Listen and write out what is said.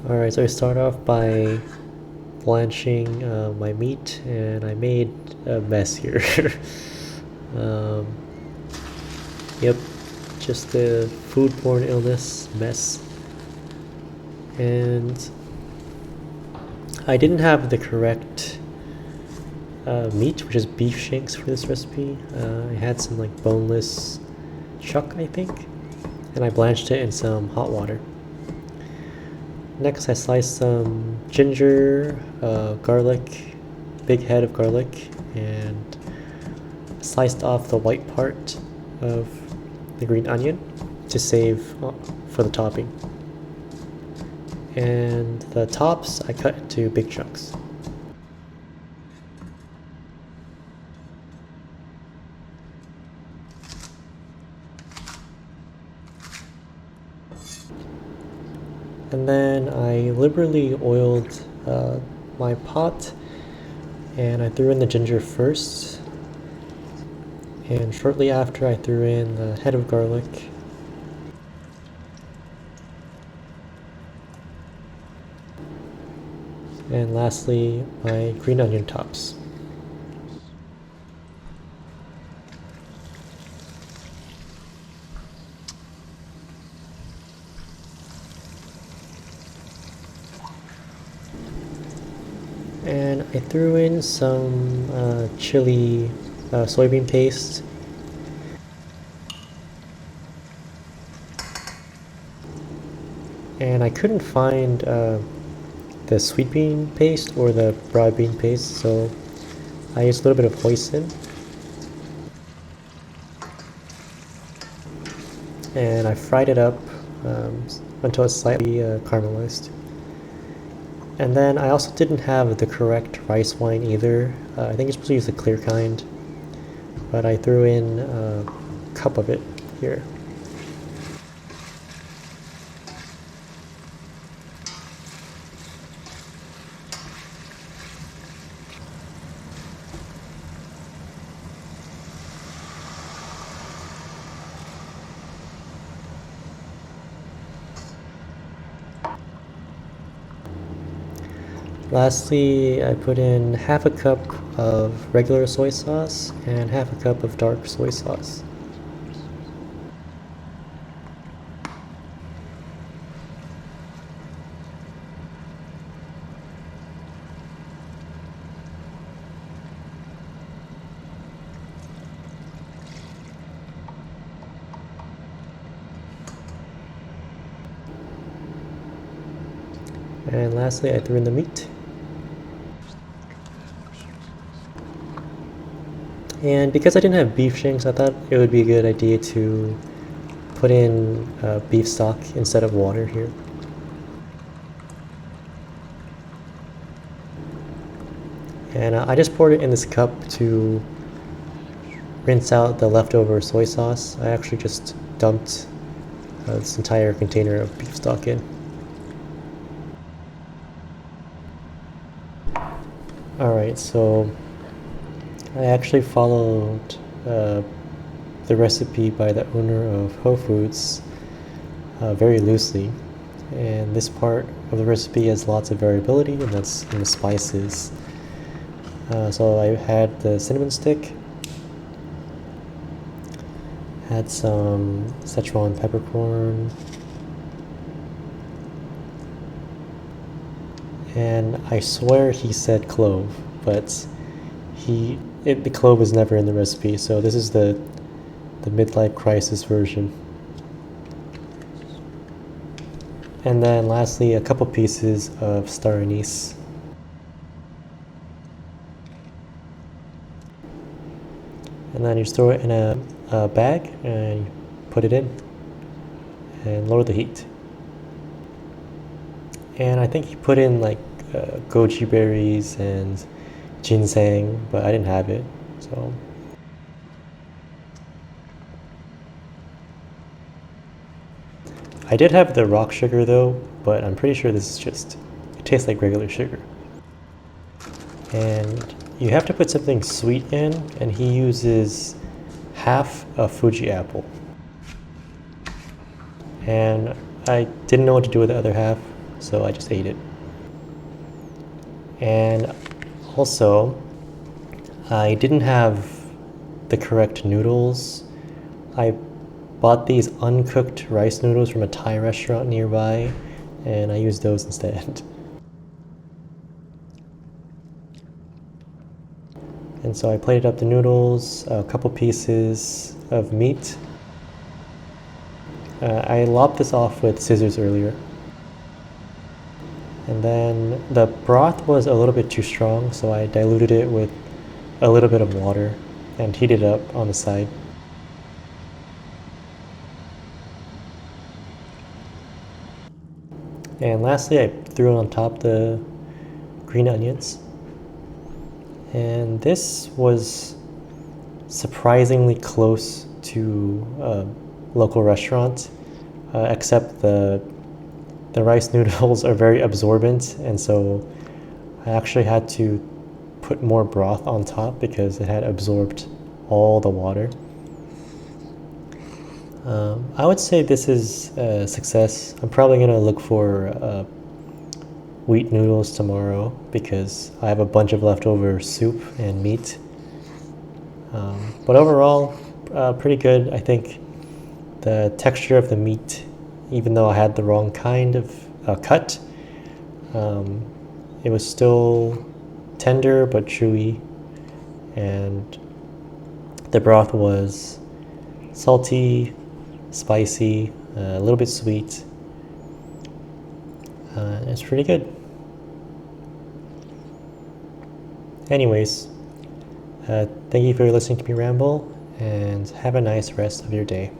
Alright, so I start off by blanching my meat, and I made a mess here. um, yep, just a foodborne illness mess. And I didn't have the correct meat, which is beef shanks for this recipe. I had some like boneless chuck, I think, and I blanched it in some hot water. Next, I sliced some ginger, garlic, big head of garlic, and sliced off the white part of the green onion to save for the topping. And the tops I cut into big chunks. And then I liberally oiled my pot, and I threw in the ginger first, and shortly after I threw in the head of garlic, and lastly my green onion tops. And I threw in some chili soybean paste. And I couldn't find the sweet bean paste or the broad bean paste, so I used a little bit of hoisin. And I fried it up until it's slightly caramelized. And then I also didn't have the correct rice wine either. I think you're supposed to use the clear kind, but I threw in a cup of it here. Lastly, I put in half a cup of regular soy sauce and half a cup of dark soy sauce. And lastly, I threw in the meat. And because I didn't have beef shanks, I thought it would be a good idea to put in beef stock instead of water here. And I just poured it in this cup to rinse out the leftover soy sauce. I actually just dumped this entire container of beef stock in. Alright, so I actually followed the recipe by the owner of Whole Foods very loosely, and this part of the recipe has lots of variability, and that's in the spices. So I had the cinnamon stick, had some Szechuan peppercorn, and I swear he said clove, but the clove was never in the recipe, so this is the midlife crisis version. And then lastly, a couple pieces of star anise. And then you just throw it in a bag and put it in and lower the heat. And I think he put in like goji berries and ginseng, but I didn't have it, so. I did have the rock sugar though, but I'm pretty sure this is just, it tastes like regular sugar. And you have to put something sweet in, and he uses half a Fuji apple. And I didn't know what to do with the other half, so I just ate it. And also, I didn't have the correct noodles. I bought these uncooked rice noodles from a Thai restaurant nearby, and I used those instead. And so I plated up the noodles, a couple pieces of meat. I lopped this off with scissors earlier. And then the broth was a little bit too strong, so I diluted it with a little bit of water and heated it up on the side. And lastly, I threw on top the green onions. And this was surprisingly close to a local restaurant, except the rice noodles are very absorbent, and so I actually had to put more broth on top because it had absorbed all the water. I would say this is a success. I'm probably going to look for wheat noodles tomorrow because I have a bunch of leftover soup and meat. But overall, pretty good. I think the texture of the meat, even though I had the wrong kind of cut, it was still tender but chewy, and the broth was salty, spicy, a little bit sweet. It's pretty good. Anyways, thank you for listening to me ramble, and have a nice rest of your day.